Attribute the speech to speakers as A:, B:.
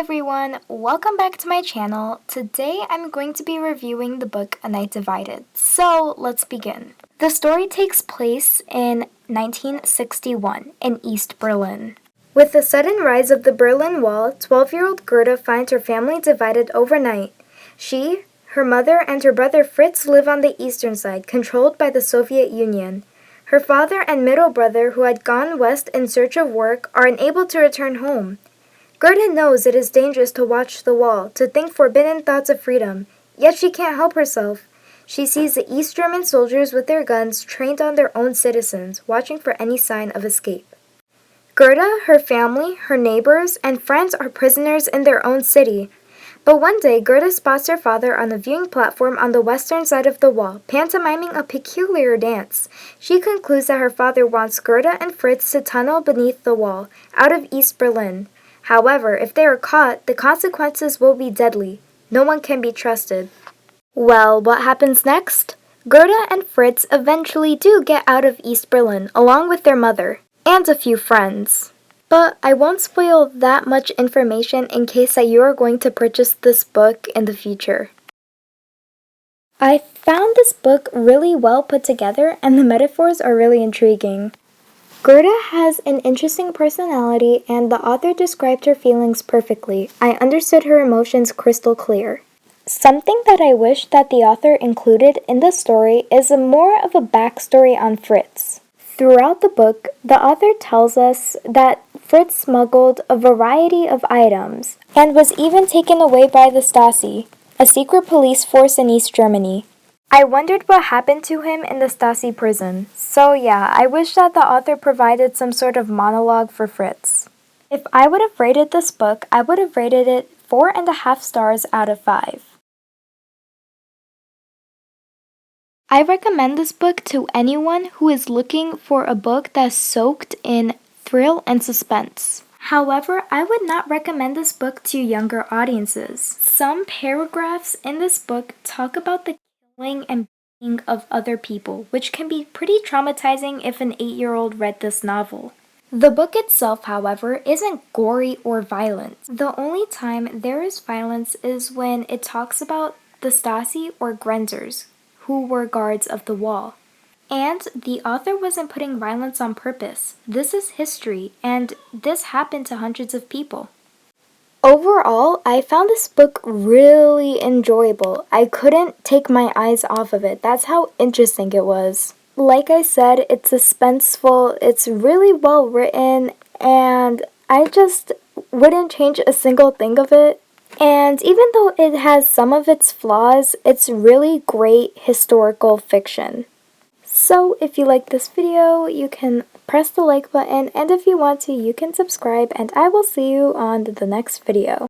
A: everyone, welcome back to my channel. Today I'm going to be reviewing the book A Night Divided. So let's begin. The story takes place in 1961 in East Berlin. With the sudden rise of the Berlin Wall, 12-year-old Gerda finds her family divided overnight. She, her mother, and her brother Fritz live on the eastern side, controlled by the Soviet Union. Her father and middle brother, who had gone west in search of work, are unable to return home. Gerda knows it is dangerous to watch the wall, to think forbidden thoughts of freedom, yet she can't help herself. She sees the East German soldiers with their guns trained on their own citizens, watching for any sign of escape. Gerda, her family, her neighbors, and friends are prisoners in their own city. But one day, Gerda spots her father on a viewing platform on the western side of the wall, pantomiming a peculiar dance. She concludes that her father wants Gerda and Fritz to tunnel beneath the wall, out of East Berlin. However, if they are caught, the consequences will be deadly. No one can be trusted. Well, what happens next? Gerda and Fritz eventually do get out of East Berlin, along with their mother, and a few friends. But I won't spoil that much information in case that you are going to purchase this book in the future. I found this book really well put together, and the metaphors are really intriguing. Gerda has an interesting personality, and the author described her feelings perfectly. I understood her emotions crystal clear. Something that I wish that the author included in the story is more of a backstory on Fritz. Throughout the book, the author tells us that Fritz smuggled a variety of items and was even taken away by the Stasi, a secret police force in East Germany. I wondered what happened to him in the Stasi prison. So yeah, I wish that the author provided some sort of monologue for Fritz. If I would have rated this book, I would have rated it 4.5 stars out of 5. I recommend this book to anyone who is looking for a book that's soaked in thrill and suspense. However, I would not recommend this book to younger audiences. Some paragraphs in this book talk about the killing and beating of other people, which can be pretty traumatizing if an 8-year-old read this novel. The book itself, however, isn't gory or violent. The only time there is violence is when it talks about the Stasi or Grenzers, who were guards of the wall. And the author wasn't putting violence on purpose. This is history, and this happened to hundreds of people. Overall, I found this book really enjoyable. I couldn't take my eyes off of it. That's how interesting it was. Like I said, it's suspenseful, it's really well written, and I just wouldn't change a single thing of it. And even though it has some of its flaws, it's really great historical fiction. So if you like this video, you can press the like button, and if you want to, you can subscribe, and I will see you on the next video.